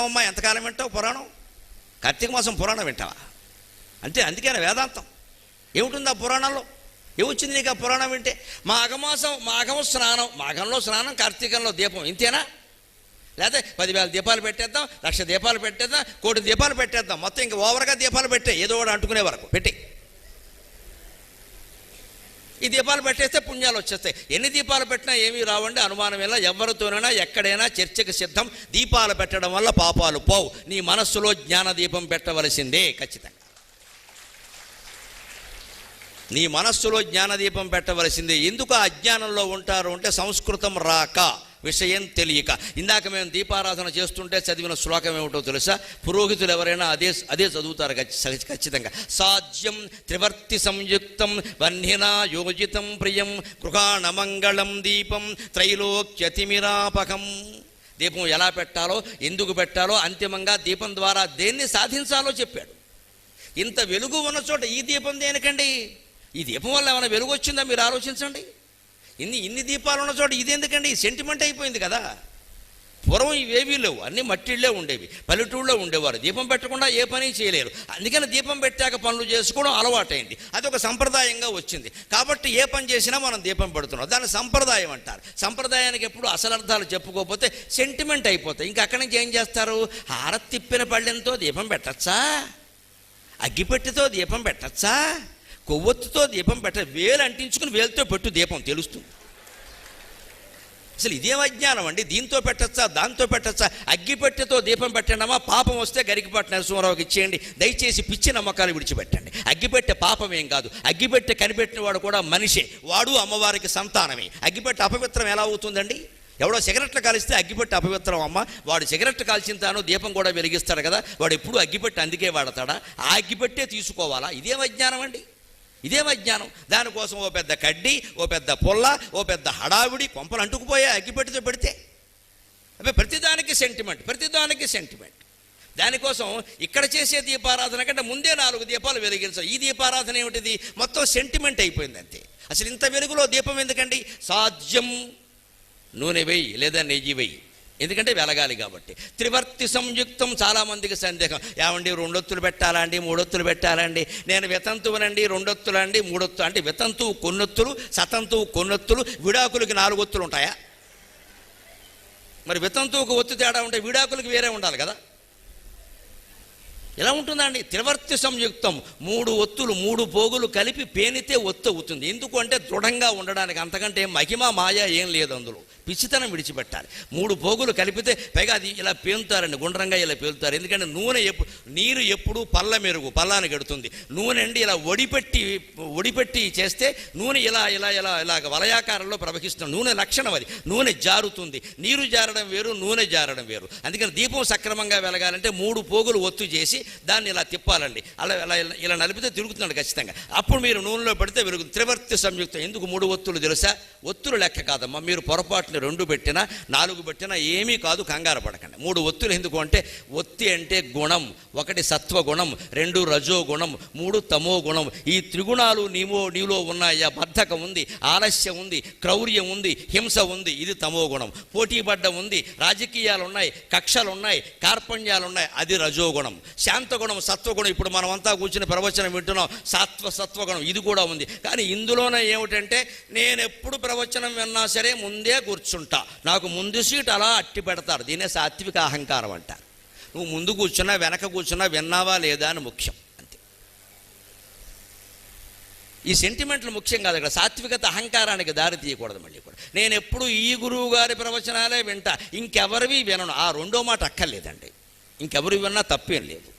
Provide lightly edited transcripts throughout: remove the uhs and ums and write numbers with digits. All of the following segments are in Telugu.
వింటావమ్మా? ఎంతకాలం వింటావు పురాణం? కార్తీక మాసం పురాణం వింటావా? అంటే అందుకేనా వేదాంతం? ఏముంటుంది ఆ పురాణంలో? ఏమొచ్చింది నీకు ఆ పురాణం వింటే? మాఘం స్నానం, మాఘంలో స్నానం, కార్తీకంలో దీపం, ఇంతేనా? లేకపోతే 10,000 దీపాలు పెట్టేద్దాం, 1,00,000 దీపాలు పెట్టేద్దాం, 1,000,000 దీపాలు పెట్టేద్దాం, మొత్తం ఇంకా ఓవర్గా దీపాలు పెట్టే, ఏదో ఒకటి అంటుకునే వరకు పెట్టి ఈ దీపాలు పెట్టేస్తే పుణ్యాలు వచ్చేస్తాయి. ఎన్ని దీపాలు పెట్టినా ఏమీ రావండి, అనుమానం ఇలా. ఎవరితోనైనా ఎక్కడైనా చర్చకు సిద్ధం. దీపాలు పెట్టడం వల్ల పాపాలు పోవు. నీ మనస్సులో జ్ఞాన దీపం పెట్టవలసిందే ఖచ్చితంగా. నీ మనస్సులో జ్ఞానదీపం పెట్టవలసిందే. ఎందుకు అజ్ఞానంలో ఉంటారు అంటే సంస్కృతం రాక, విషయం తెలియక. ఇందాక మేము దీపారాధన చేస్తుంటే చదివిన శ్లోకం ఏమిటో తెలుసా? పురోహితులు ఎవరైనా అదే చదువుతారు ఖచ్చితంగా. సాధ్యం త్రివర్తి సంయుక్తం వన్హినా యోజితం ప్రియం గృహాణమంగళం దీపం త్రైలోక్యతిమిరాపకం. దీపం ఎలా పెట్టాలో, ఎందుకు పెట్టాలో, అంతిమంగా దీపం ద్వారా దేన్ని సాధించాలో చెప్పాడు. ఇంత వెలుగు ఉన్న చోట ఈ దీపం దేనికండి? ఈ దీపం వల్ల ఏమైనా వెలుగు వచ్చిందా? మీరు ఆలోచించండి. ఇన్ని దీపాలు ఉన్న చోట ఇది ఎందుకండి? సెంటిమెంట్ అయిపోయింది కదా. పూర్వం ఇవేవీ లేవు, అన్నీ మట్టిళ్ళే ఉండేవి, పల్లెటూళ్ళలో ఉండేవారు. దీపం పెట్టకుండా ఏ పని చేయలేరు. అందుకని దీపం పెట్టాక పనులు చేసుకోవడం అలవాటైంది. అది ఒక సంప్రదాయంగా వచ్చింది. కాబట్టి ఏ పని చేసినా మనం దీపం పెడుతున్నాం. దాన్ని సంప్రదాయం అంటారు. సంప్రదాయానికి ఎప్పుడు అసలర్థాలు చెప్పుకోకపోతే సెంటిమెంట్ అయిపోతాయి. ఇంకా అక్కడి నుంచి ఏం చేస్తారు? హారతి తిప్పిన పళ్ళెంతో దీపం పెట్టచ్చా? అగ్గిపెట్టితో దీపం పెట్టచ్చా? కొవ్వొత్తుతో దీపం పెట్ట, వేలు అంటించుకుని వేలుతో పెట్టు, దీపం తెలుస్తుంది. అసలు ఇదేం అజ్ఞానం అండి? దీంతో పెట్టచ్చా, దాంతో పెట్టచ్చా? అగ్గిపెట్టెతో దీపం పెట్టండమా? పాపం వస్తే గరికపాటి నరసింహారావుకి ఇచ్చేయండి. దయచేసి పిచ్చి నమ్మకాలు విడిచిపెట్టండి. అగ్గిపెట్టె పాపం ఏం కాదు. అగ్గిపెట్టె కనిపెట్టిన వాడు కూడా మనిషే, వాడు అమ్మవారికి సంతానమే. అగ్గిపెట్టె అపవిత్రం ఎలా అవుతుందండి? ఎవడో సిగరెట్లు కాలిస్తే అగ్గిపెట్టి అపవిత్రం అమ్మ. వాడు సిగరెట్ కాల్చిన తాను దీపం కూడా వెలిగిస్తాడు కదా, వాడు ఎప్పుడు అగ్గిపెట్టి అందుకే వాడతాడా? ఆ అగ్గిపెట్టే తీసుకోవాలా? ఇదేం అజ్ఞానం అండి? ఇదేం అజ్ఞానం? దానికోసం ఓ పెద్ద కడ్డీ, ఓ పెద్ద పొల్ల, ఓ పెద్ద హడావిడి, కొంపలు అంటుకుపోయా అగ్గిపెట్టితో పెడితే. ప్రతిదానికి సెంటిమెంట్. దానికోసం ఇక్కడ చేసే దీపారాధన కంటే ముందే 4 దీపాలు వెలిగించాలి. ఈ దీపారాధన ఏమిటిది? మొత్తం సెంటిమెంట్ అయిపోయింది అంతే. అసలు ఇంత వెలుగులో దీపం ఎందుకండి? సాధ్యం, నూనె వెయ్యి లేదా నెయ్యి వెయ్యి, ఎందుకంటే వెలగాలి కాబట్టి. త్రివర్తి సంయుక్తం, చాలామందికి సందేహం. ఏమండి 2 ఒత్తులు పెట్టాలా అండి, 3 ఒత్తులు పెట్టాలా అండి? నేను వితంతువునండి, 2 ఒత్తులు అండి, 3 ఒత్తులు అంటే వితంతువు కొన్నొత్తులు, సతంతువు కొన్నొత్తులు, విడాకులకి 4 ఒత్తులు ఉంటాయా? మరి వితంతువుకు ఒత్తు తేడా ఉంటే విడాకులకి వేరే ఉండాలి కదా. ఎలా ఉంటుందండి? త్రివర్తి సంయుక్తం, 3 ఒత్తులు 3 పోగులు కలిపి పేనితే ఒత్తు అవుతుంది. ఎందుకు అంటే దృఢంగా ఉండడానికి. అంతకంటే మహిమ మాయ ఏం లేదు అందులో. పిచ్చితనం విడిచిపెట్టాలి. 3 పోగులు కలిపితే, పైగా అది ఇలా పేలుతారండి, గుండ్రంగా ఇలా పేలుతారు. ఎందుకంటే నీరు ఎప్పుడు పల్ల మెరుగు, పల్లానికి ఎడుతుంది. నూనె అండి ఇలా ఒడిపెట్టి చేస్తే నూనె ఇలాగ వలయాకారంలో ప్రవహిస్తుంది. నూనె లక్షణం అది. నూనె జారుతుంది. నీరు జారడం వేరు, నూనె జారడం వేరు. అందుకని దీపం సక్రమంగా వెలగాలంటే 3 పోగులు ఒత్తు చేసి దాన్ని ఇలా తిప్పాలండి. ఇలా నలిపితే తిరుగుతున్నాడు ఖచ్చితంగా. అప్పుడు మీరు నూనెలో పెడితే వెలుగుతుంది. త్రివర్తి సంయుక్తం. ఎందుకు 3 ఒత్తులు తెలుసా? ఒత్తులు లెక్క కాదమ్మా. మీరు పొరపాటున 2 పెట్టినా 4 పెట్టినా ఏమీ కాదు, కంగారు పడకండి. 3 ఒత్తులు ఎందుకు అంటే, ఒత్తి అంటే గుణం. 1 సత్వగుణం, 2 రజోగుణం, 3 తమో గుణం. ఈ త్రిగుణాలు నీలో ఉన్నాయా? బద్ధకం ఉంది, ఆలస్యం ఉంది, క్రౌర్యం ఉంది, హింస ఉంది, ఇది తమో గుణం. పోటీపడ్డం ఉంది, రాజకీయాలు ఉన్నాయి, కక్షలు ఉన్నాయి, కార్పణ్యాలు ఉన్నాయి, అది రజోగుణం. శాంతగుణం, సత్వగుణం. ఇప్పుడు మనమంతా కూర్చుని ప్రవచనం వింటున్నాం, సత్వగుణం ఇది కూడా ఉంది. కానీ ఇందులోనే ఏమిటంటే, నేను ఎప్పుడు ప్రవచనం విన్నా సరే ముందే కూర్చుంటా, నాకు ముందు సీట్ అలా అట్టి పెడతారు. దీనే సాత్విక అహంకారం అంటారు. నువ్వు ముందు కూర్చున్నా వెనక కూర్చున్నా విన్నావా లేదా అని ముఖ్యం అంతే. ఈ సెంటిమెంట్లు ముఖ్యం కాదు. ఇక్కడ సాత్వికత అహంకారానికి దారి తీయకూడదు. మళ్ళీ కూడా నేను ఎప్పుడు ఈ గురువు గారి ప్రవచనాలే వింటా, ఇంకెవరివి వినను, ఆ 2వ మాట అక్కర్లేదండి. ఇంకెవరు విన్నా తప్పేం లేదు.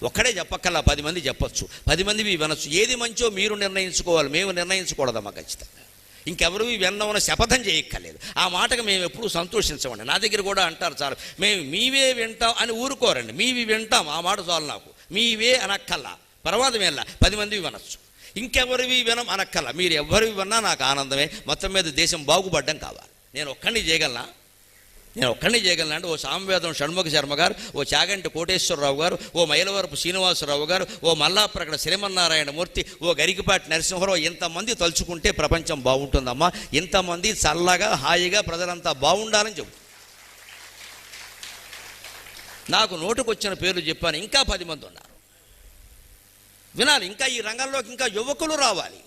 ఒక్కడే చెప్పక్కల్లా, 10 మంది చెప్పచ్చు, 10 మంది వినొచ్చు. ఏది మంచో మీరు నిర్ణయించుకోవాలి, మేము నిర్ణయించకూడదమ్మా ఖచ్చితంగా. ఇంకెవరు విన్నామని శపథం చేయక్కర్లేదు. ఆ మాటకు మేము ఎప్పుడూ సంతోషించమండి. నా దగ్గర కూడా అంటారు చాలా, మేము మీవే వింటాం అని ఊరుకోరండి. మీవి వింటాం, ఆ మాట చాలు నాకు. మీవే అనక్కల్లా, పర్వాదం వెళ్ళా, 10 మంది వినొచ్చు. ఇంకెవరివి వినం అనక్కల్లా, మీరు ఎవరివి విన్నా నాకు ఆనందమే. మొత్తం మీద దేశం బాగుపడ్డం కావాలి. నేను ఒక్కడిని చేయగలనా అంటే, ఓ సామవేదం షణ్ముఖ శర్మ గారు, ఓ చాగంటి కోటేశ్వరరావు గారు, ఓ మైలవరపు శ్రీనివాసరావు గారు, ఓ మల్లాప్రగడ శ్రీమన్నారాయణ మూర్తి, ఓ గరికపాటి నరసింహరావు, ఇంతమంది తలుచుకుంటే ప్రపంచం బాగుంటుందమ్మా. ఇంతమంది చల్లగా హాయిగా ప్రజలంతా బాగుండాలని చెబుతారు. నాకు నోటుకొచ్చిన పేర్లు చెప్పాను, ఇంకా 10 మంది ఉన్నారు. వినాలి. ఇంకా ఈ రంగంలోకి ఇంకా యువకులు రావాలి,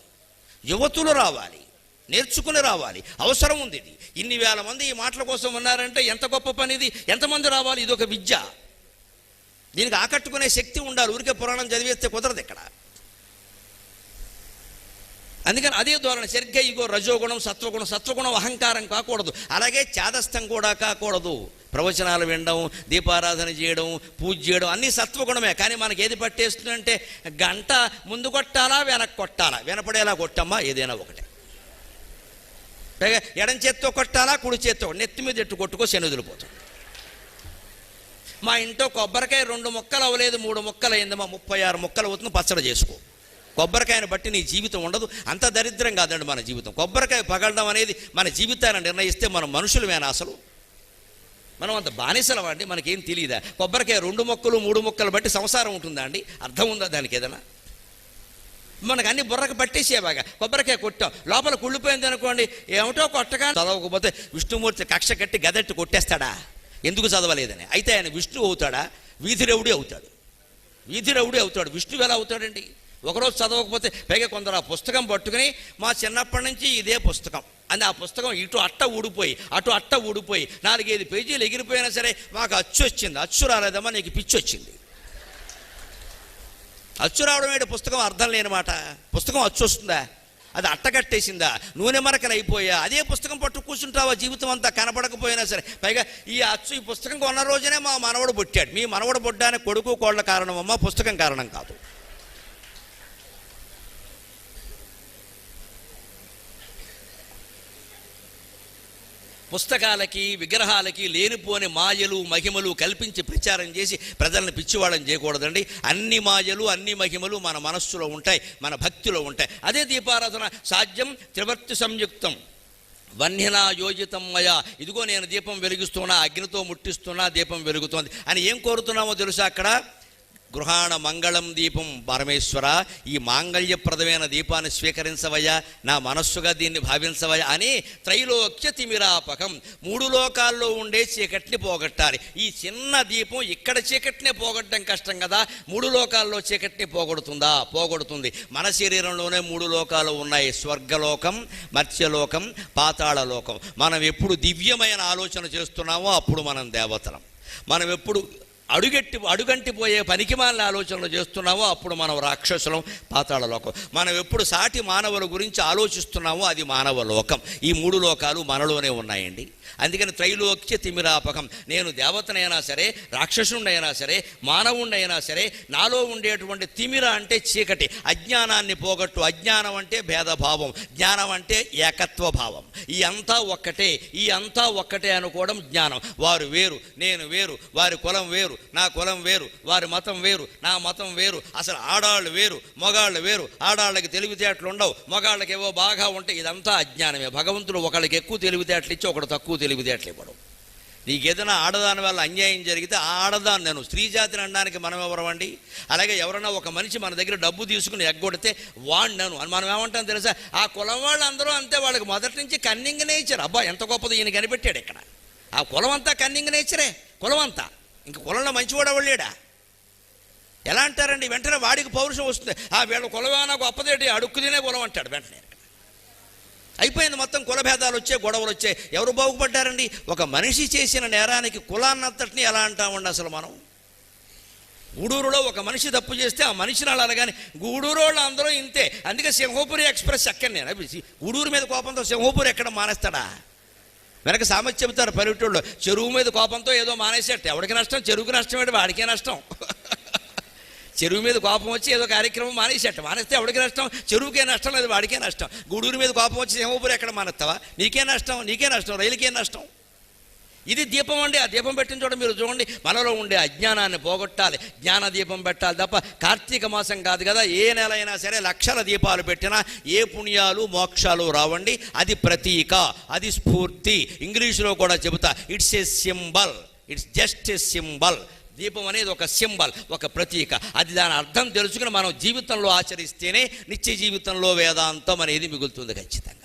యువతులు రావాలి, నేర్చుకుని రావాలి. అవసరం ఉంది. ఇది ఇన్ని వేల మంది ఈ మాటల కోసం ఉన్నారంటే ఎంత గొప్ప పని ఇది. ఎంతమంది రావాలి? ఇది ఒక విద్య. దీనికి ఆకట్టుకునే శక్తి ఉండాలి. ఊరికే పురాణం చదివేస్తే కుదరదు ఇక్కడ. అందుకని అదే ధోరణి సరిగ్గా ఇగో రజోగుణం, సత్వగుణం. సత్వగుణం అహంకారం కాకూడదు, అలాగే చాదస్తం కూడా కాకూడదు. ప్రవచనాలు వినడం, దీపారాధన చేయడం, పూజ చేయడం అన్నీ సత్వగుణమే. కానీ మనకి ఏది పట్టేస్తుందంటే గంట ముందు కొట్టాలా వెనక్కి కొట్టాలా, వినపడేలా కొట్టమ్మా ఏదైనా ఒకటే. పైగా ఎడం చేత్తో కొట్టాలా కుడి చేత్తో, నెత్తి మీద ఎట్టు కొట్టుకో శనిదులిపోతుంది. మా ఇంట్లో కొబ్బరికాయ 2 ముక్కలు అవ్వలేదు, 3 ముక్కలు అయిందమ్మా, 36 ముక్కలు అవుతుంది, పచ్చడి చేసుకో. కొబ్బరికాయను బట్టి నీ జీవితం ఉండదు. అంత దరిద్రం కాదండి మన జీవితం. కొబ్బరికాయ పగలడం అనేది మన జీవితాన్ని నిర్ణయిస్తే మనం మనుషులమేనా అసలు? మనం అంత బానిసలం అండి, మనకేం తెలియదా? కొబ్బరికాయ 2 ముక్కలు 3 ముక్కలు బట్టి సంసారం ఉంటుందా అండి? అర్థం ఉందా దానికి ఏదైనా? మనకు అన్ని బుర్రకు పట్టేసేవాగా. కొబ్బరికాయ కొట్టాం, లోపల కుళ్ళిపోయింది అనుకోండి, ఏమిటో కొట్టగా చదవకపోతే విష్ణుమూర్తి కక్ష కట్టి గదెట్టు కొట్టేస్తాడా? ఎందుకు చదవలేదని. అయితే ఆయన విష్ణు అవుతాడా? వీధిరవుడే అవుతాడు. వీధిరవుడే అవుతాడు. విష్ణువు ఎలా అవుతాడండి? ఒకరోజు చదవకపోతే. పైగా కొందరు ఆ పుస్తకం పట్టుకుని మా చిన్నప్పటి నుంచి ఇదే పుస్తకం అని, ఆ పుస్తకం ఇటు అట్ట ఊడిపోయి అటు అట్ట ఊడిపోయి 4-5 పేజీలు ఎగిరిపోయినా సరే మాకు అచ్చు వచ్చింది. అచ్చు రాలేదమ్మా, నీకు పిచ్చి వచ్చింది. అచ్చు రావడం ఏంటి? పుస్తకం అర్థం లేని మాట. పుస్తకం అచ్చు వస్తుందా? అది అట్టగట్టేసిందా? నూనె మరకలు అయిపోయా? అదే పుస్తకం పట్టు కూర్చుంటావా జీవితం అంతా కనపడకపోయినా సరే? పైగా ఈ అచ్చు, ఈ పుస్తకం కొన్న రోజునే మా మనవడు పుట్టాడు. మీ మనవడు పుట్టడానికి కొడుకు కోళ్ళ కారణం అమ్మ, పుస్తకం కారణం కాదు. పుస్తకాలకి విగ్రహాలకి లేనిపోని మాయలు మహిమలు కల్పించి ప్రచారం చేసి ప్రజలను పిచ్చివాళ్ళని చేయకూడదండి. అన్ని మాయలు అన్ని మహిమలు మన మనస్సులో ఉంటాయి, మన భక్తిలో ఉంటాయి. అదే దీపారాధన. సాధ్యం త్రివర్తి సంయుక్తం వన్యనా యోజితం మయా. ఇదిగో నేను దీపం వెలిగిస్తున్నా, అగ్నితో ముట్టిస్తున్నా, దీపం వెలుగుతోంది అని ఏం కోరుతున్నామో తెలుసా? అక్కడ గృహాణ మంగళం దీపం. పరమేశ్వర, ఈ మాంగళ్యప్రదమైన దీపాన్ని స్వీకరించవయ్యా, నా మనస్సుగా దీన్ని భావించవయ్యా అని త్రైలోక్య తిమిరాపకం. 3 లోకాల్లో ఉండే చీకటిని పోగొట్టాలి. ఈ చిన్న దీపం ఇక్కడ చీకటినే పోగొట్టడం కష్టం కదా, 3 లోకాల్లో చీకటిని పోగొడుతుందా? పోగొడుతుంది. మన శరీరంలోనే 3 లోకాలు ఉన్నాయి: స్వర్గలోకం, మత్స్యలోకం, పాతాళలోకం. మనం ఎప్పుడు దివ్యమైన ఆలోచన చేస్తున్నామో అప్పుడు మనం దేవతలం. మనం ఎప్పుడు అడుగంటిపోయే పనికిమాలిన ఆలోచనలు చేస్తున్నామో అప్పుడు మనం రాక్షసులం, పాతాళలోకం. మనం ఎప్పుడు సాటి మానవుల గురించి ఆలోచిస్తున్నామో అది మానవ లోకం. ఈ 3 లోకాలు మనలోనే ఉన్నాయండి. అందుకని త్రైలోక్య తిమిరాపకం. నేను దేవతనైనా సరే, రాక్షసుండైనా సరే, మానవుండైనా సరే, నాలో ఉండేటువంటి తిమిర అంటే చీకటి, అజ్ఞానాన్ని పోగొట్టు. అజ్ఞానం అంటే భేదభావం, జ్ఞానం అంటే ఏకత్వ భావం. ఈ అంతా ఒక్కటే, ఈ అంతా ఒక్కటే అనుకోవడం జ్ఞానం. వారు వేరు, నేను వేరు, వారి కులం వేరు, నా కులం వేరు, వారి మతం వేరు, నా మతం వేరు. అసలు ఆడాళ్ళు వేరు, మగాళ్ళు వేరు. ఆడాళ్ళకి తెలివితేటలు ఉండవు, మగాళ్ళకి ఏవో బాగా ఉంటాయి. ఇదంతా అజ్ఞానమే. భగవంతుడు ఒకళ్ళకి ఎక్కువ తెలివితేటలు ఇచ్చి ఒకడు తక్కువ తెలివితేటలు ఇవ్వడం. నీకేదైనా ఆడదాని వల్ల అన్యాయం జరిగితే ఆ ఆడదాన్ని, నేను స్త్రీ జాతిని అనడానికి మనం ఎవరమండి? అలాగే ఎవరైనా ఒక మనిషి మన దగ్గర డబ్బు తీసుకుని ఎగ్గొడితే వాడినను అని మనం ఏమంటాం తెలుసా? ఆ కులం వాళ్ళు అందరూ అంతే, వాళ్ళకి మొదటి నుంచి కన్నింగ్ నేచర్. అబ్బా ఎంత గొప్పది ఈయన కనిపెట్టాడు ఇక్కడ. ఆ కులం అంతా కన్నింగ్ నేచరే, కులం అంతా. ఇంక కులంలో మంచివాడు ఎవళ్ళేడా? ఎలా అంటారండి? వెంటనే వాడికి పౌరుషం వస్తుంది. వీళ్ళ కులమేనా గొప్పదేటి, అడుక్కు తినే కులం అంటాడు వెంటనే. అయిపోయింది, మొత్తం కులభేదాలు వచ్చాయి, గొడవలు వచ్చాయి. ఎవరు బాగుపడ్డారండి? ఒక మనిషి చేసిన నేరానికి కులాన్నంతటిని ఎలా అంటామండి అసలు మనం? గూడూరులో ఒక మనిషి తప్పు చేస్తే ఆ మనిషిని అలా కానీ గూడూరు వాళ్ళు అందరూ ఇంతే. అందుకే సింహపురి ఎక్స్ప్రెస్ ఎక్కడ నేను గూడూరు మీద కోపంతో సింహపురి ఎక్కడ మానేస్తాడా? వెనక సామెత చెబుతారు పల్లెటూళ్ళు, చెరువు మీద కోపంతో ఏదో మానేసేట. ఎవరికి నష్టం? చెరువుకి నష్టం ఏంటి? వాడికే నష్టం. చెరువు మీద కోపం వచ్చి ఏదో కార్యక్రమం మానేసేట. మానేస్తే ఎవడికి నష్టం? చెరువుకే నష్టం, లేదు వాడికే నష్టం. గూడూరు మీద కోపం వచ్చి సింహపురి ఎక్కడ మానేస్తావా? నీకే నష్టం, నీకే నష్టం, రైలుకే నష్టం. ఇది దీపం అండి. ఆ దీపం పెట్టిన చోట మీరు చూడండి, మనలో ఉండే అజ్ఞానాన్ని పోగొట్టాలి, జ్ఞాన దీపం పెట్టాలి తప్ప. కార్తీక మాసం కాదు కదా, ఏ నెల అయినా సరే లక్షల దీపాలు పెట్టినా ఏ పుణ్యాలు మోక్షాలు రావండి. అది ప్రతీక, అది స్ఫూర్తి. ఇంగ్లీషులో కూడా చెబుతా, it's a symbol, it's just a symbol. దీపం అనేది ఒక సింబల్, ఒక ప్రతీక. అది దాని అర్థం తెలుసుకుని మనం జీవితంలో ఆచరిస్తేనే నిత్య జీవితంలో వేదాంతం అనేది మిగులుతుంది ఖచ్చితంగా.